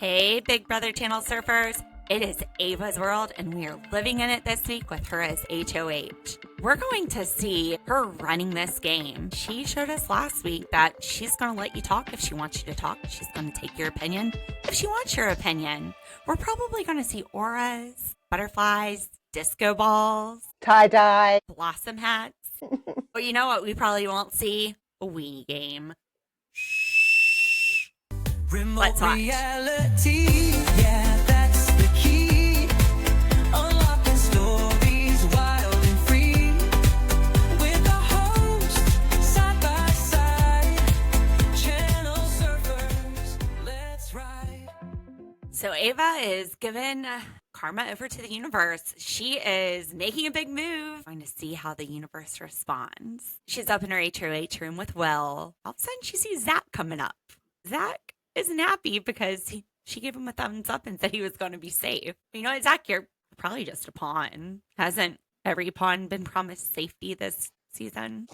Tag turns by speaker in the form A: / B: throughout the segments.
A: Hey, Big Brother Channel surfers. It is Ava's world, and we are living in it this week with her as HOH. We're going to see her running this game. She showed us last week that she's going to let you talk if she wants you to talk. She's going to take your opinion if she wants your opinion. We're probably going to see auras, butterflies, disco balls,
B: Tie-dye,
A: blossom hats. But you know what we probably won't see? A Wii game. Let's watch.
C: Reality, yeah, that's the key. Unlocking stories wild and free. With the host, side by side. Channel surfers, let's ride.
A: So Ava is giving Karma over to the universe. She is making a big move, trying to see how the universe responds. She's up in her HOH room with Will. All of a sudden, she sees Zach coming up. Zach isn't happy because she gave him a thumbs up and said he was going to be safe. You know what, Zach, you're probably just a pawn. Hasn't every pawn been promised safety this season?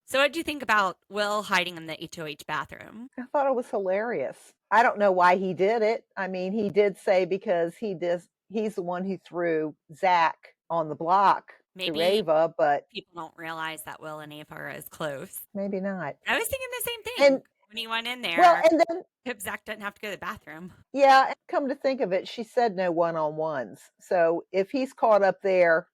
A: So what do you think about Will hiding in the HOH bathroom?
B: I thought it was hilarious. I don't know why he did it. I mean, he did say because he's the one who threw Zach on the block
A: Maybe
B: to Ava, but
A: people don't realize that Will and Ava are as close.
B: maybe not.
A: I was thinking the same thing.
B: And
A: when he went in there,
B: well, and then
A: hope Zach doesn't have to go to the bathroom.
B: yeah, and come to think of it, she said no one-on-ones. So if he's caught up there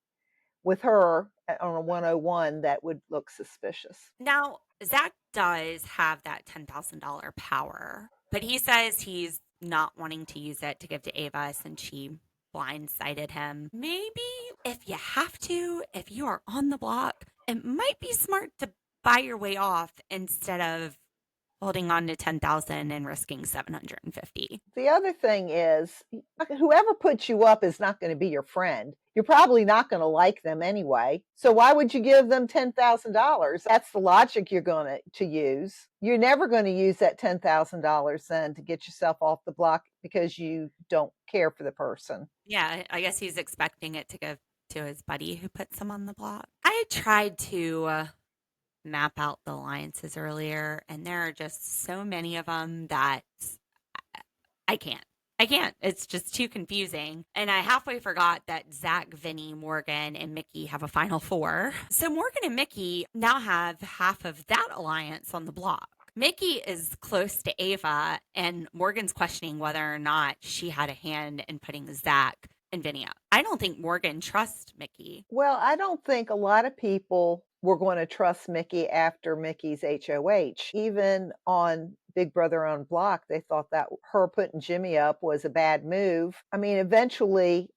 B: with her on a 101, that would look suspicious.
A: Now, Zach does have that $10,000 power, but he says he's not wanting to use it to give to Ava since she blindsided him. Maybe if you have to, if you are on the block, it might be smart to buy your way off instead of holding on to 10,000 and risking 750.
B: The other thing is, whoever puts you up is not going to be your friend. You're probably not going to like them anyway. So why would you give them $10,000? That's the logic you're going to use. You're never going to use that $10,000 then to get yourself off the block because you don't care for the person.
A: Yeah, I guess he's expecting it to go to his buddy who puts him on the block. I tried to map out the alliances earlier, and there are just so many of them that I can't. It's just too confusing. And I halfway forgot that Zach, Vinny, Morgan, and Mickey have a final four. So Morgan and Mickey now have half of that alliance on the block. Mickey is close to Ava, and Morgan's questioning whether or not she had a hand in putting Zach and Vinny up. I don't think Morgan trusts Mickey.
B: Well, I don't think a lot of people were going to trust Mickey after Mickey's HOH. Even on Big Brother Unblocked, they thought that her putting Jimmy up was a bad move. I mean, eventually,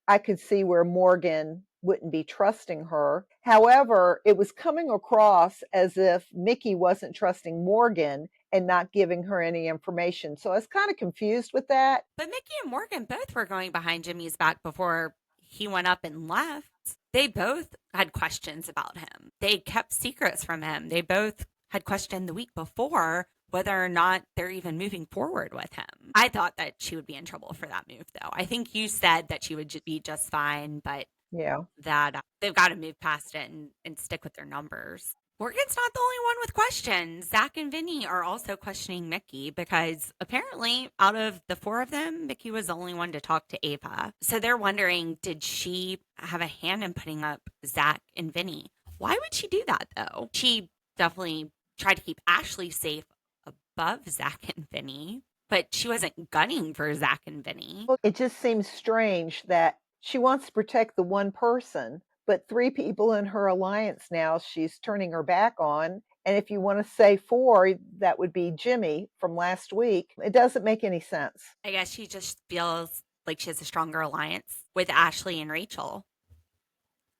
B: I could see where Morgan wouldn't be trusting her. However, it was coming across as if Mickey wasn't trusting Morgan and not giving her any information. So I was kind of confused with that.
A: But Mickey and Morgan both were going behind Jimmy's back before he went up and left. They both had questions about him. They kept secrets from him. They both had questioned the week before whether or not they're even moving forward with him. I thought that she would be in trouble for that move, though. I think you said that she would be just fine, but
B: Yeah.
A: that they've got to move past it and stick with their numbers. Morgan's not the only one with questions. Zach and Vinny are also questioning Mickey because apparently out of the four of them, Mickey was the only one to talk to Ava. So they're wondering, did she have a hand in putting up Zach and Vinny? Why would she do that, though? She definitely tried to keep Ashley safe above Zach and Vinny, but she wasn't gunning for Zach and Vinny.
B: Well, it just seems strange that she wants to protect the one person, but three people in her alliance now she's turning her back on. And if you want to say four, that would be Jimmy from last week. It doesn't make any sense.
A: I guess she just feels like she has a stronger alliance with Ashley and Rachel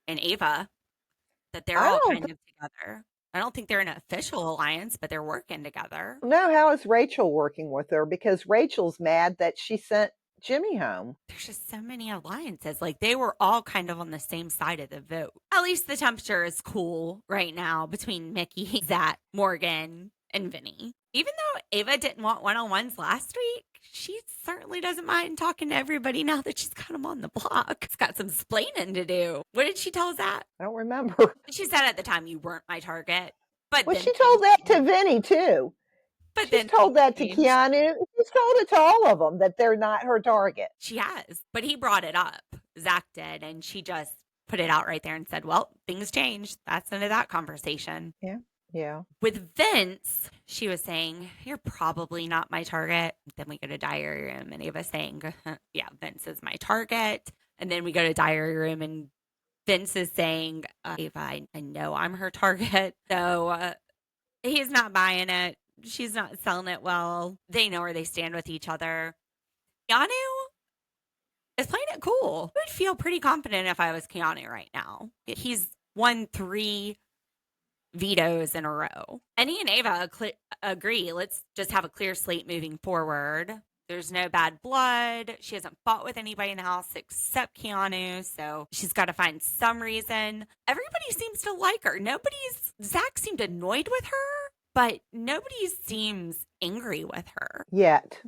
A: and Ava, that they're all kind of together. I don't think they're an official alliance, but they're working together.
B: No, how is Rachel working with her? Because Rachel's mad that she sent Jimmy home.
A: There's just so many alliances. Like they were all kind of on the same side of the vote. At least the temperature is cool right now between Mickey, Zach, Morgan, and Vinny. Even though Ava didn't want one-on-ones last week, she certainly doesn't mind talking to everybody now that she's got them on the block. It's got some splaining to do. What did she tell Zach?
B: I don't remember.
A: She said at the time, you weren't my target. But
B: Well,
A: then
B: she told that to Vinny too.
A: But
B: She's
A: then
B: told that to
A: changed.
B: Keanu. She's told it to all of them that they're not her target.
A: She has, but he brought it up. Zach did, and she just put it out right there and said, well, things changed. That's the end of that conversation.
B: Yeah. Yeah.
A: With Vince, she was saying, you're probably not my target. Then we go to diary room, and Ava's saying, yeah, Vince is my target. And then we go to diary room, and Vince is saying, Ava, I know I'm her target. So he's not buying it. She's not selling it well. They know where they stand with each other. Keanu is playing it cool. I would feel pretty confident if I was Keanu right now. He's won 3 vetoes in a row. And he and Ava agree, let's just have a clear slate moving forward. There's no bad blood. She hasn't fought with anybody in the house except Keanu, so she's got to find some reason. Everybody seems to like her. Zach seemed annoyed with her, but nobody seems angry with her.
B: Yet.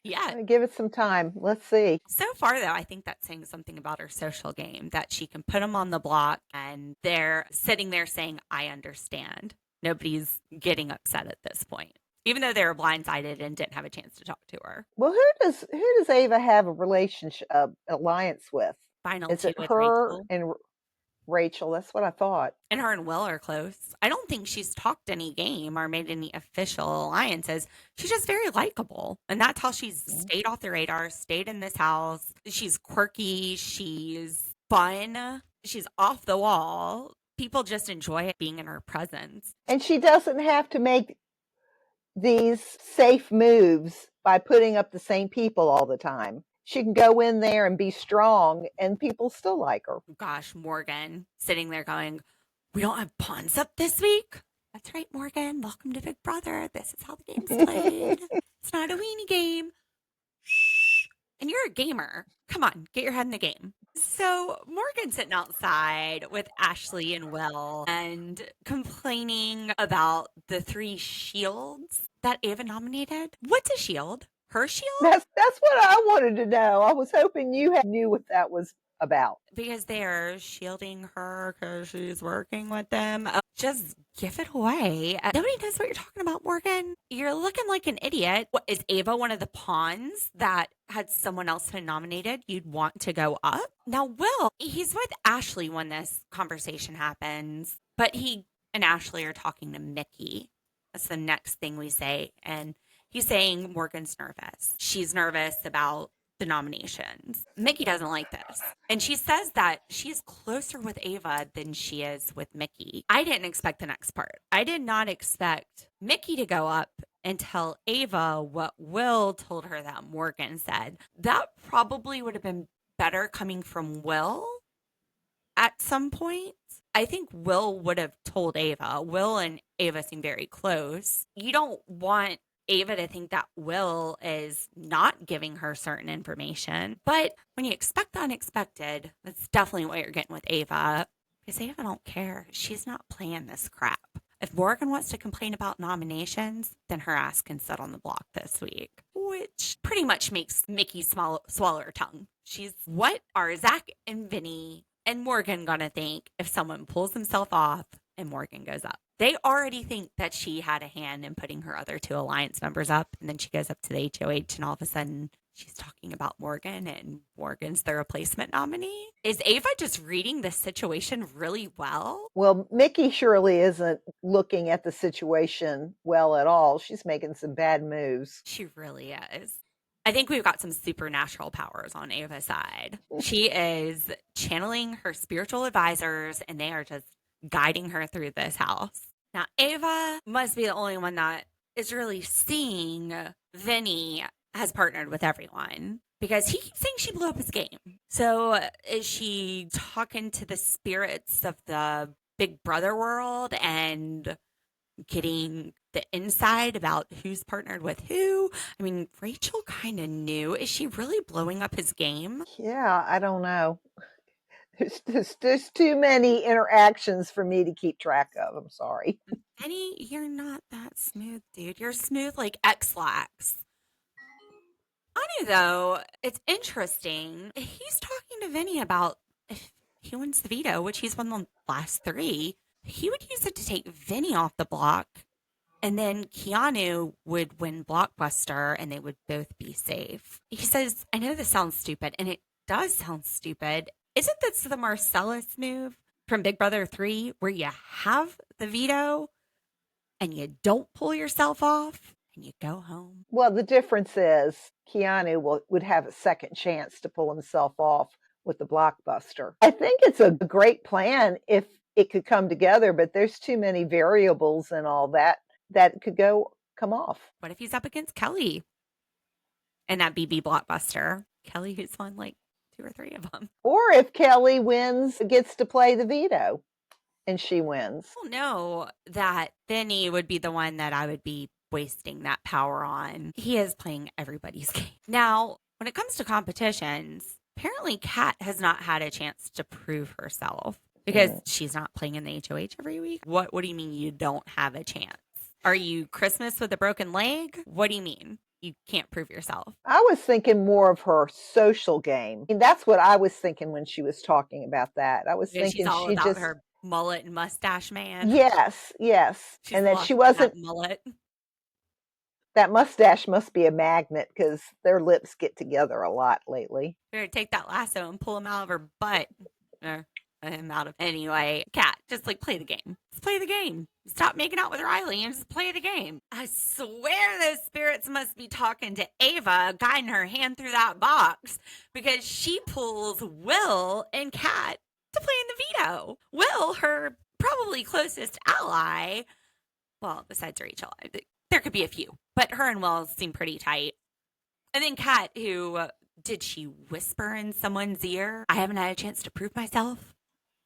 A: Yeah.
B: Give it some time. Let's see.
A: So far, though, I think that's saying something about her social game, that she can put them on the block and they're sitting there saying, I understand. Nobody's getting upset at this point, even though they were blindsided and didn't have a chance to talk to her.
B: Well, who does Ava have a relationship alliance with?
A: Final
B: Is
A: two
B: it
A: with
B: her
A: Rachel.
B: and Rachel? That's what I thought.
A: And her and Will are close. I don't think she's talked any game or made any official alliances. She's just very likable. And that's how she's stayed off the radar, stayed in this house. She's quirky. She's fun. She's off the wall. People just enjoy being in her presence.
B: And she doesn't have to make these safe moves by putting up the same people all the time. She can go in there and be strong and people still like her.
A: Gosh, Morgan sitting there going, we don't have pawns up this week. That's right, Morgan. Welcome to Big Brother. This is how the game's played. It's not a weenie game. Shh. And you're a gamer. Come on, get your head in the game. So Morgan's sitting outside with Ashley and Will and complaining about the 3 shields that Ava nominated. What's a shield? Her shield?
B: That's what I wanted to know. I was hoping you knew what that was about.
A: Because they're shielding her because she's working with them. Just give it away. Nobody knows what you're talking about, Morgan. You're looking like an idiot. What, is Ava one of the pawns that had someone else been nominated you'd want to go up? Now, Will, he's with Ashley when this conversation happens, but he and Ashley are talking to Mickey. That's the next thing we say. And he's saying Morgan's nervous. She's nervous about the nominations. Mickey doesn't like this. And she says that she's closer with Ava than she is with Mickey. I didn't expect the next part. I did not expect Mickey to go up and tell Ava what Will told her that Morgan said. That probably would have been better coming from Will at some point. I think Will would have told Ava. Will and Ava seem very close. You don't want Ava to think that Will is not giving her certain information. But when you expect the unexpected, that's definitely what you're getting with Ava. Because Ava don't care. She's not playing this crap. If Morgan wants to complain about nominations, then her ass can sit on the block this week. Which pretty much makes Mickey swallow her tongue. What are Zach and Vinny and Morgan gonna think if someone pulls himself off and Morgan goes up? They already think that she had a hand in putting her other 2 alliance members up. And then she goes up to the HOH and all of a sudden she's talking about Morgan and Morgan's the replacement nominee. Is Ava just reading the situation really well?
B: Well, Mickey surely isn't looking at the situation well at all. She's making some bad moves.
A: She really is. I think we've got some supernatural powers on Ava's side. She is channeling her spiritual advisors and they are just guiding her through this house. Now, Ava must be the only one that is really seeing Vinny has partnered with everyone because he keeps saying she blew up his game. So is she talking to the spirits of the Big Brother world and getting the inside about who's partnered with who? I mean, Rachel kind of knew. Is she really blowing up his game?
B: Yeah, I don't know. There's too many interactions for me to keep track of. I'm sorry.
A: Vinny, you're not that smooth, dude. You're smooth like X-Lax. Anu, though, it's interesting. He's talking to Vinny about if he wins the veto, which he's won the last 3. He would use it to take Vinny off the block And then Keanu would win Blockbuster and they would both be safe. He says, I know this sounds stupid, and it does sound stupid. Isn't this the Marcellus move from Big Brother 3 where you have the veto and you don't pull yourself off and you go home?
B: Well, the difference is Keanu would have a second chance to pull himself off with the Blockbuster. I think it's a great plan if it could come together, but there's too many variables and all that it could come off.
A: What if he's up against Kelly and that BB Blockbuster? Kelly who's won like 2 or 3 of them.
B: Or if Kelly gets to play the veto and she wins.
A: I don't know that Vinny would be the one that I would be wasting that power on. He is playing everybody's game. Now, when it comes to competitions, apparently Kat has not had a chance to prove herself because she's not playing in the HOH every week. What do you mean you don't have a chance? Are you Christmas with a broken leg? What do you mean? You can't prove yourself.
B: I was thinking more of her social game. I mean, that's what I was thinking when she was talking about that. I was thinking
A: she's all
B: she
A: about
B: just
A: her mullet and mustache man.
B: Yes.
A: She's
B: and that
A: lost
B: she wasn't
A: that mullet.
B: That mustache must be a magnet because their lips get together a lot lately.
A: Better take that lasso and pull him out of her butt. Or him out of anyway. Kat, just like play the game. Just play the game. Stop making out with Riley and just play the game. I swear those spirits must be talking to Ava, guiding her hand through that box, because she pulls Will and Kat to play in the veto. Will, her probably closest ally, well, besides Rachel, there could be a few, but her and Will seem pretty tight. And then Kat, who, did she whisper in someone's ear? I haven't had a chance to prove myself.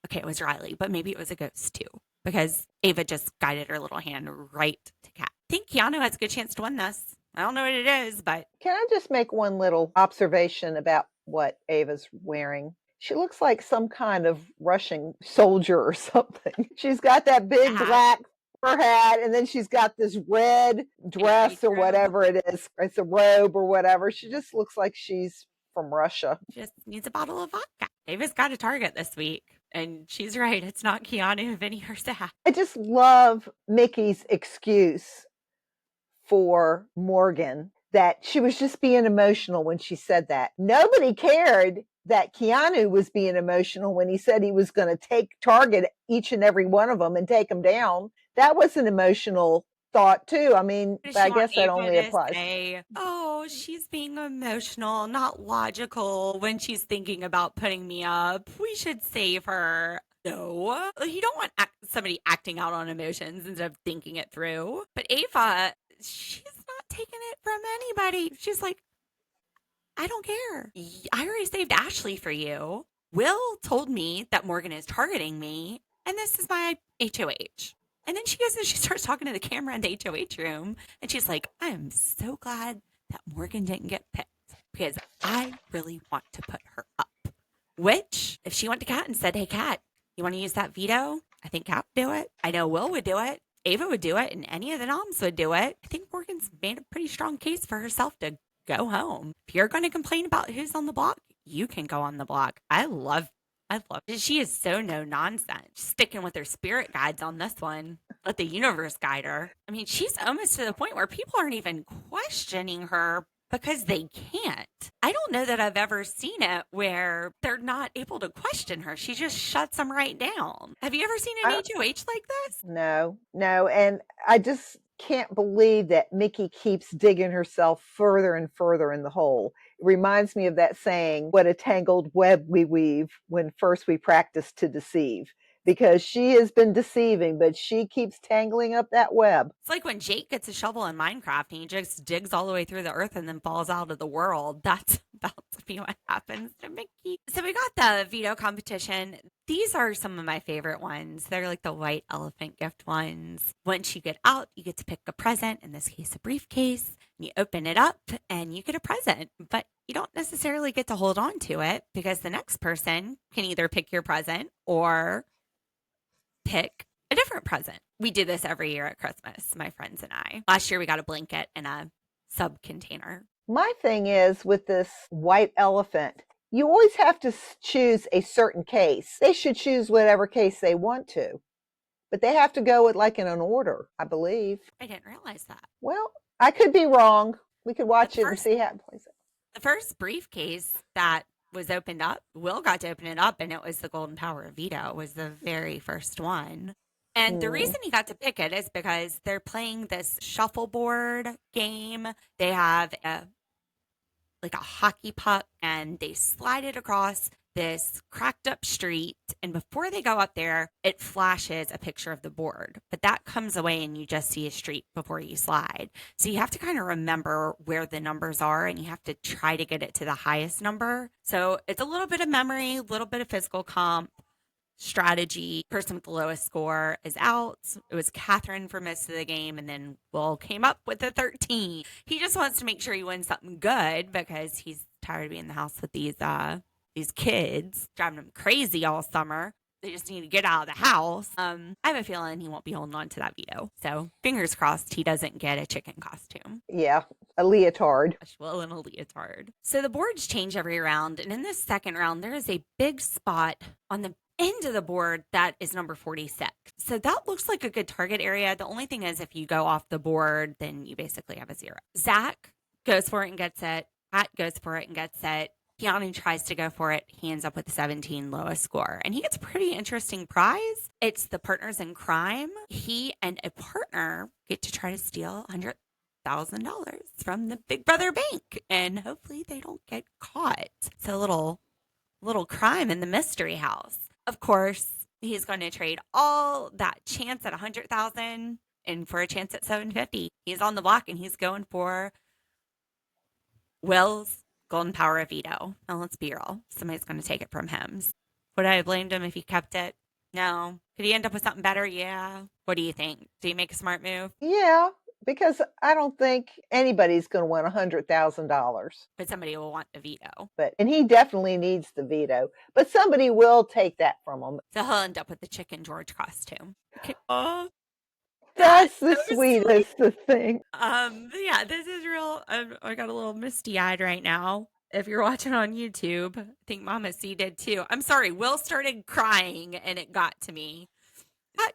A: Okay, it was Riley, but maybe it was a ghost too, because Ava just guided her little hand right to Kat. I think Keanu has a good chance to win this. I don't know what it is, but...
B: Can I just make one little observation about what Ava's wearing? She looks like some kind of Russian soldier or something. She's got that big black fur hat, and then she's got this red dress or whatever it is. It's a robe or whatever. She just looks like she's from Russia.
A: Just needs a bottle of vodka. Ava's got a target this week. And she's right. It's not Keanu, Vinny, or Zach.
B: I just love Mickey's excuse for Morgan that she was just being emotional when she said that. Nobody cared that Keanu was being emotional when he said he was going to target each and every one of them and take them down. That was an emotional thought too. I mean, I guess that only applies.
A: Say, oh, she's being emotional, not logical when she's thinking about putting me up. We should save her. No, you don't want somebody acting out on emotions instead of thinking it through. But Ava, she's not taking it from anybody. She's like, I don't care. I already saved Ashley for you. Will told me that Morgan is targeting me, and this is my HOH. And then she goes and she starts talking to the camera in the HOH room. And she's like, I am so glad that Morgan didn't get picked because I really want to put her up. Which, if she went to Kat and said, hey, Kat, you want to use that veto? I think Kat would do it. I know Will would do it. Ava would do it. And any of the noms would do it. I think Morgan's made a pretty strong case for herself to go home. If you're going to complain about who's on the block, you can go on the block. I love it. She is so no nonsense. Sticking with her spirit guides on this one. Let the universe guide her. I mean, she's almost to the point where people aren't even questioning her because they can't. I don't know that I've ever seen it where they're not able to question her. She just shuts them right down. Have you ever seen an HOH like this?
B: No. And I just can't believe that Mickey keeps digging herself further and further in the hole. It reminds me of that saying, what a tangled web we weave when first we practice to deceive. Because she has been deceiving, but she keeps tangling up that web.
A: It's like when Jake gets a shovel in Minecraft and he just digs all the way through the earth and then falls out of the world. That's about to be what happens to Mickey. So we got the veto competition. These are some of my favorite ones. They're like the white elephant gift ones. Once you get out, you get to pick a present, in this case, a briefcase. You open it up and you get a present, but you don't necessarily get to hold on to it because the next person can either pick your present or pick a different present. We do this every year at Christmas, my friends and I. Last year we got a blanket and a sub container.
B: My thing is with this white elephant, you always have to choose a certain case. They should choose whatever case they want to. But they have to go with like in an order, I believe.
A: I didn't realize that.
B: Well, I could be wrong. We could watch it and see how it plays out.
A: The first briefcase that was opened up, Will got to open it up, and it was the Golden Power of Veto. It was the very first one. And the reason he got to pick it is because they're playing this shuffleboard game. They have a hockey puck, and they slide it across this cracked up street. And before they go up there, it flashes a picture of the board. But that comes away and you just see a street before you slide. So you have to kind of remember where the numbers are, and you have to try to get it to the highest number. So it's a little bit of memory, a little bit of physical comp, strategy. Person with the lowest score is out. It was Catherine for most of the game, and then Will came up with a 13. He just wants to make sure he wins something good because he's tired of being in the house with these kids, driving him crazy all summer. They just need to get out of the house. I have a feeling he won't be holding on to that veto. So fingers crossed he doesn't get a chicken costume.
B: Yeah, a leotard.
A: Well, in a leotard. So the boards change every round. And in this second round, there is a big spot on the end of the board that is number 46. So that looks like a good target area. The only thing is if you go off the board, then you basically have a 0. Zach goes for it and gets it. Pat goes for it and gets it. Keanu tries to go for it. He ends up with 17, lowest score. And he gets a pretty interesting prize. It's the partners in crime. He and a partner get to try to steal $100,000 from the Big Brother bank. And hopefully they don't get caught. It's a little crime in the mystery house. Of course, he's going to trade all that chance at 100,000 and for a chance at 750. He's on the block and he's going for Will's Golden Power of Veto. Now let's be real. Somebody's going to take it from him. Would I have blamed him if he kept it? No. Could he end up with something better? Yeah. What do you think? Did he make a smart move?
B: Yeah, because I don't think anybody's going to win $100,000.
A: But somebody will want the veto.
B: And he definitely needs the veto. But somebody will take that from him.
A: So he'll end up with the Chicken George costume. Okay.
B: That's the sweetest thing.
A: Yeah, this is real. I got a little misty-eyed right now. If you're watching on YouTube, I think Mama C did too. I'm sorry. Will started crying and it got to me. I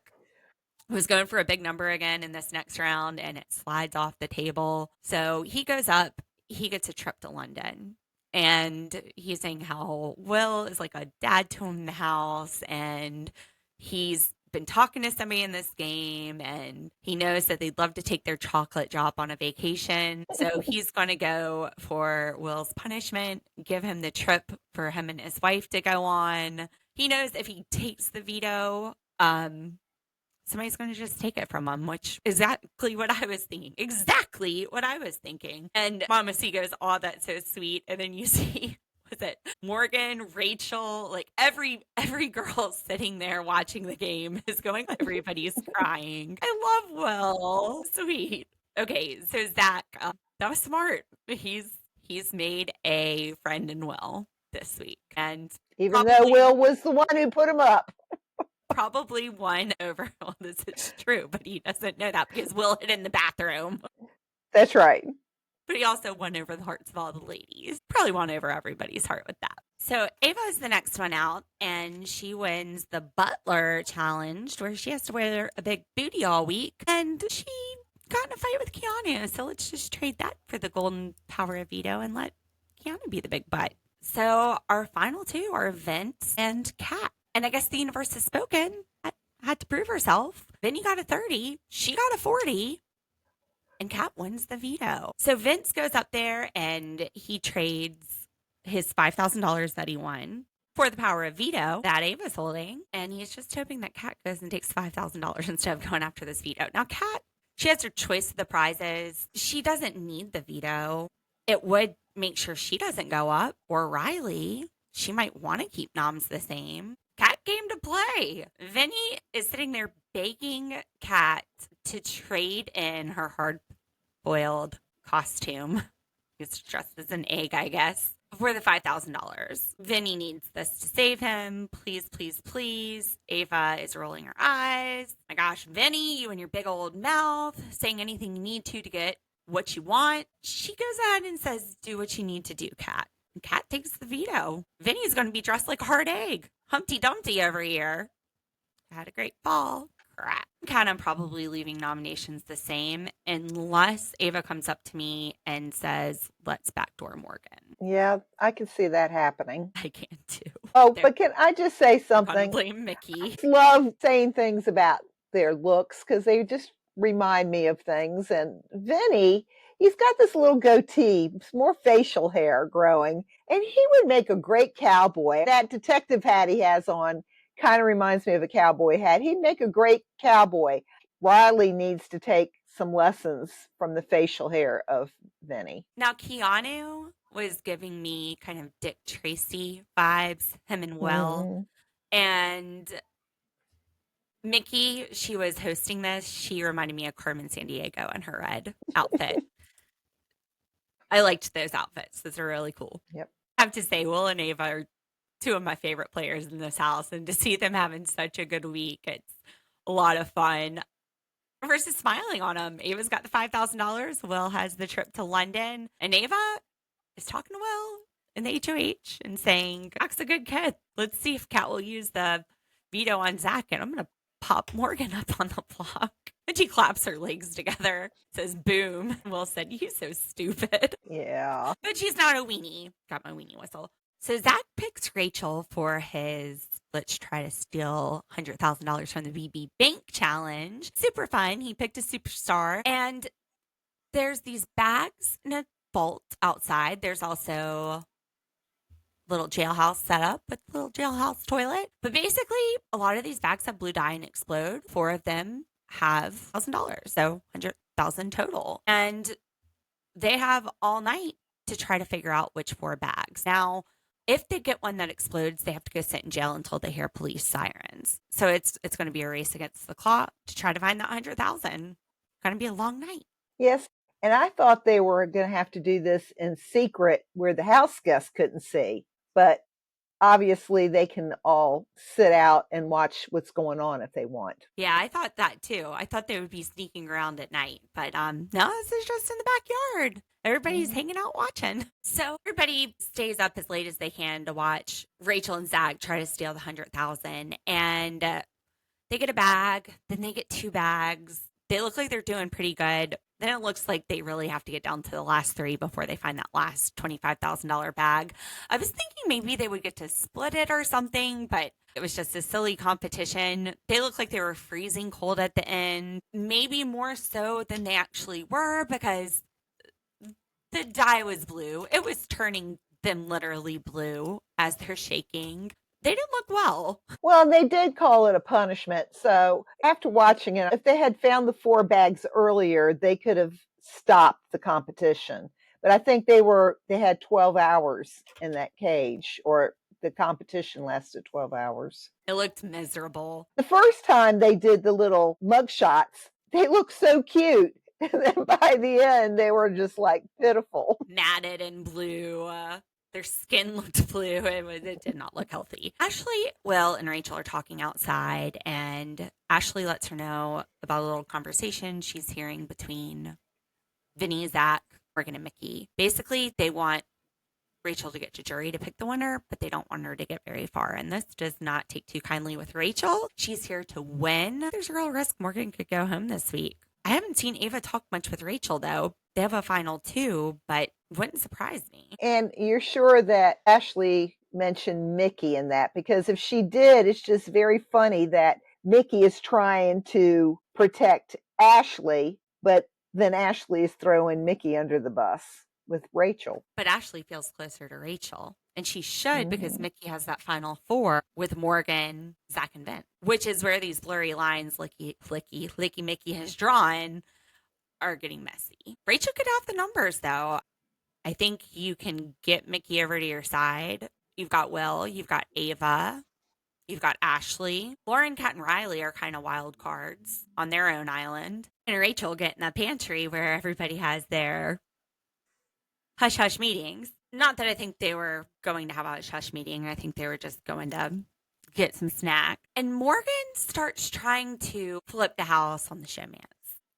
A: was going for a big number again in this next round and it slides off the table. So he goes up. He gets a trip to London. And he's saying how Will is like a dad to him in the house and he's been talking to somebody in this game and he knows that they'd love to take their chocolate drop on a vacation. So he's going to go for Will's punishment, give him the trip for him and his wife to go on. He knows if he takes the veto, somebody's going to just take it from him, which is exactly what I was thinking. Exactly what I was thinking. And Mama C goes, oh, that's so sweet. And then you see, was it Morgan, Rachel, like every girl sitting there watching the game is going, everybody's crying. I love Will. Sweet. Okay, so Zach, that was smart. He's made a friend in Will this week. And
B: even though Will was the one who put him up.
A: Probably won over, well, this is true, but he doesn't know that because Will hid in the bathroom.
B: That's right.
A: But he also won over the hearts of all the ladies. Probably won over everybody's heart with that. So Ava is the next one out, and she wins the Butler Challenge, where she has to wear a big booty all week. And she got in a fight with Keanu, so let's just trade that for the Golden Power of Veto and let Keanu be the big butt. So our final two are Vince and Kat. And I guess the universe has spoken. Had to prove herself. Vinny got a 30. She got a 40. And Kat wins the veto. So Vince goes up there and he trades his $5,000 that he won for the power of veto that Ava's holding. And he's just hoping that Kat goes and takes $5,000 instead of going after this veto. Now, Kat, she has her choice of the prizes. She doesn't need the veto. It would make sure she doesn't go up. Or Riley. She might want to keep noms the same. Kat game to play. Vinny is sitting there begging Kat to trade in her hard-boiled costume. He's dressed as an egg, I guess, for the $5,000. Vinny needs this to save him. Please, please, please. Ava is rolling her eyes. My gosh, Vinny, you and your big old mouth, saying anything you need to get what you want. She goes ahead and says, do what you need to do, Kat. And Kat takes the veto. Vinny's going to be dressed like a hard egg. Humpty Dumpty over here. Had a great fall. we're at. Kind of probably leaving nominations the same unless Ava comes up to me and says, let's backdoor Morgan.
B: Yeah, I can see that happening.
A: I can too.
B: Oh,
A: They're
B: but can I just say
A: gonna
B: something?
A: blame Mickey.
B: I love saying things about their looks because they just remind me of things. And Vinny, he's got this little goatee, more facial hair growing, and he would make a great cowboy. That detective hat he has on kind of reminds me of a cowboy hat. He'd make a great cowboy. Riley needs to take some lessons from the facial hair of Vinny.
A: Now, Keanu was giving me kind of Dick Tracy vibes, him and Will.
B: Mhm.
A: And Mickey, she was hosting this. She reminded me of Carmen Sandiego in her red outfit. I liked those outfits. Those are really cool.
B: Yep.
A: I have to say, Will and Ava are two of my favorite players in this house. And to see them having such a good week, it's a lot of fun. Versus smiling on them. Ava's got the $5,000. Will has the trip to London. And Ava is talking to Will in the HOH and saying, Zach's a good kid. Let's see if Kat will use the veto on Zach. And I'm going to pop Morgan up on the block. And she claps her legs together, says, boom. Will said, you so stupid.
B: Yeah.
A: But she's not a weenie. Got my weenie whistle. So Zach picks Rachel for his let's try to steal $100,000 from the BB Bank challenge. Super fun. He picked a superstar. And there's these bags in a vault outside. There's also little jailhouse set up with little jailhouse toilet. But basically, a lot of these bags have blue dye and explode. 4 of them have $1,000. So $100,000 total. And they have all night to try to figure out which 4 bags. Now, if they get one that explodes, they have to go sit in jail until they hear police sirens. So it's going to be a race against the clock to try to find that 100,000. Going to be a long night.
B: Yes. And I thought they were going to have to do this in secret where the house guests couldn't see. But obviously, they can all sit out and watch what's going on if they want.
A: Yeah, I thought that too. I thought they would be sneaking around at night, but no, this is just in the backyard. Everybody's hanging out watching. So everybody stays up as late as they can to watch Rachel and Zach try to steal the 100,000, and they get a bag, then they get 2 bags. They look like they're doing pretty good. Then it looks like they really have to get down to the last 3 before they find that last $25,000 bag. I was thinking maybe they would get to split it or something, but it was just a silly competition. They looked like they were freezing cold at the end, maybe more so than they actually were because the dye was blue. It was turning them literally blue as they're shaking. They didn't look well.
B: Well, they did call it a punishment. So after watching it, if they had found the 4 bags earlier, they could have stopped the competition. But I think they had 12 hours in that cage, or the competition lasted 12 hours.
A: It looked miserable.
B: The first time they did the little mug shots, they looked so cute. And then by the end, they were just like pitiful.
A: Matted and blue. Their skin looked blue. It did not look healthy. Ashley, Will, and Rachel are talking outside, and Ashley lets her know about a little conversation she's hearing between Vinny, Zach, Morgan, and Mickey. Basically, they want Rachel to get to jury to pick the winner, but they don't want her to get very far. And this does not take too kindly with Rachel. She's here to win. There's a real risk Morgan could go home this week. I haven't seen Ava talk much with Rachel, though. They have a final 2, but wouldn't surprise me.
B: And you're sure that Ashley mentioned Mickey in that? Because if she did, it's just very funny that Mickey is trying to protect Ashley, but then Ashley is throwing Mickey under the bus with Rachel.
A: But Ashley feels closer to Rachel. And she should because Mickey has that final 4 with Morgan, Zach, and Vin, which is where these blurry lines Licky Mickey has drawn are getting messy. Rachel could have the numbers, though. I think you can get Mickey over to your side. You've got Will, you've got Ava, you've got Ashley. Lauren, Kat, and Riley are kind of wild cards on their own island. And Rachel get in the pantry where everybody has their hush-hush meetings. Not that I think they were going to have a hush-hush meeting. I think they were just going to get some snack. And Morgan starts trying to flip the house on the showmance.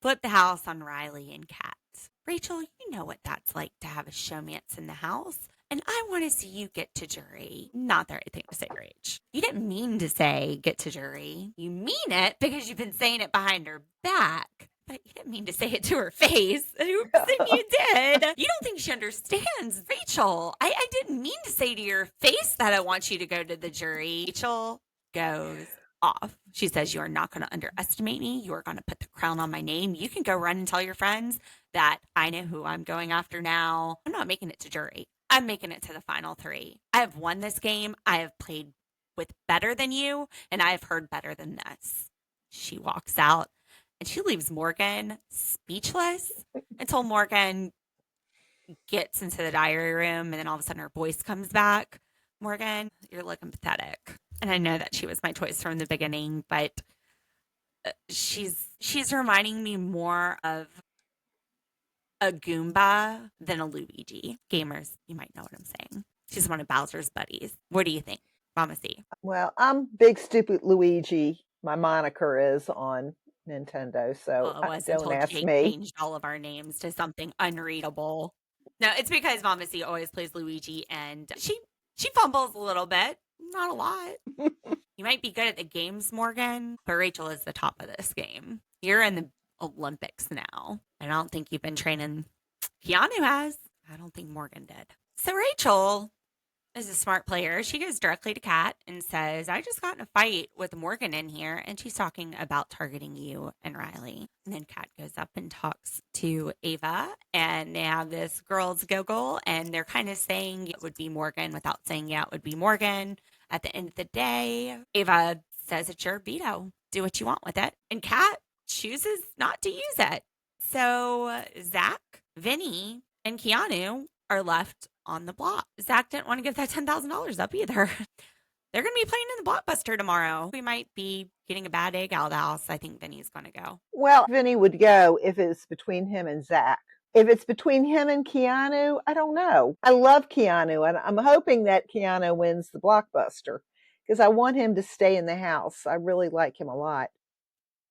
A: Flip the house on Riley and Kat. Rachel, you know what that's like to have a showmance in the house. And I want to see you get to jury. Not the right thing to say, Rach. You didn't mean to say get to jury. You mean it because you've been saying it behind her back. But you didn't mean to say it to her face. Oops, and you did. You don't think she understands. Rachel, I didn't mean to say to your face that I want you to go to the jury. Rachel goes off. She says, you are not going to underestimate me. You are going to put the crown on my name. You can go run and tell your friends that I know who I'm going after now. I'm not making it to jury. I'm making it to the final 3. I have won this game. I have played with better than you, and I have heard better than this. She walks out, and she leaves Morgan speechless until Morgan gets into the diary room, and then all of a sudden her voice comes back. Morgan, you're looking pathetic. And I know that she was my choice from the beginning, but she's reminding me more of a Goomba than a Luigi. Gamers, you might know what I'm saying. She's one of Bowser's buddies. What do you think, Mama C?
B: Well, I'm Big Stupid Luigi. My moniker is on Nintendo, so
A: Well, it was
B: don't
A: until
B: ask
A: Jake
B: me.
A: changed all of our names to something unreadable. No, it's because Mama C always plays Luigi, and she fumbles a little bit. Not a lot. You might be good at the games, Morgan, but Rachel is the top of this game. You're in the Olympics now. I don't think you've been training. Keanu has. I don't think Morgan did. So Rachel is a smart player. She goes directly to Kat and says, I just got in a fight with Morgan in here, and she's talking about targeting you and Riley. And then Kat goes up and talks to Ava, and they have this girls giggle, and they're kind of saying it would be Morgan without saying, yeah, it would be Morgan. At the end of the day, Ava says it's your veto. Do what you want with it. And Kat chooses not to use it. So Zach, Vinny, and Keanu are left on the block. Zach didn't want to give that $10,000 up either. They're going to be playing in the Blockbuster tomorrow. We might be getting a bad egg out of the house. I think Vinny's going to go.
B: Well, Vinny would go if it's between him and Zach. If it's between him and Keanu, I don't know. I love Keanu, and I'm hoping that Keanu wins the Blockbuster because I want him to stay in the house. I really like him a lot.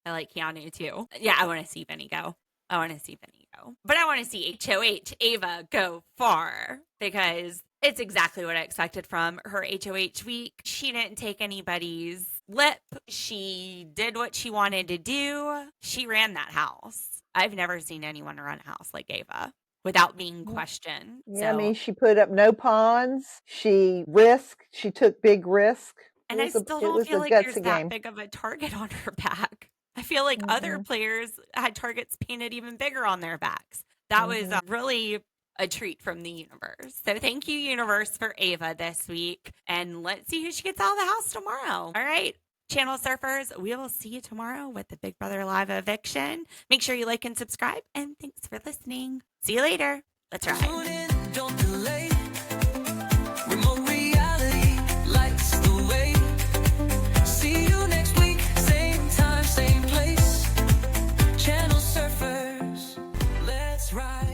A: I like Keanu too. Yeah, I want to see Vinny go. I want to see Vinny go. But I want to see HOH Ava go far because it's exactly what I expected from her HOH week. She didn't take anybody's lip. She did what she wanted to do. She ran that house. I've never seen anyone run a house like Ava without being questioned.
B: Yeah, I mean, she put up no pawns. She risked. She took big risk.
A: And I still don't feel like there's that big of a target on her back. I feel like other players had targets painted even bigger on their backs. That was really a treat from the universe. So thank you, universe, for Ava this week. And let's see who she gets out of the house tomorrow. All right, Channel Surfers, we will see you tomorrow with the Big Brother Live eviction. Make sure you like and subscribe. And thanks for listening. See you later. Let's ride.
C: Tune in, don't delay. Remote reality lights the way. See you next week, same time, same place. Channel Surfers, let's ride.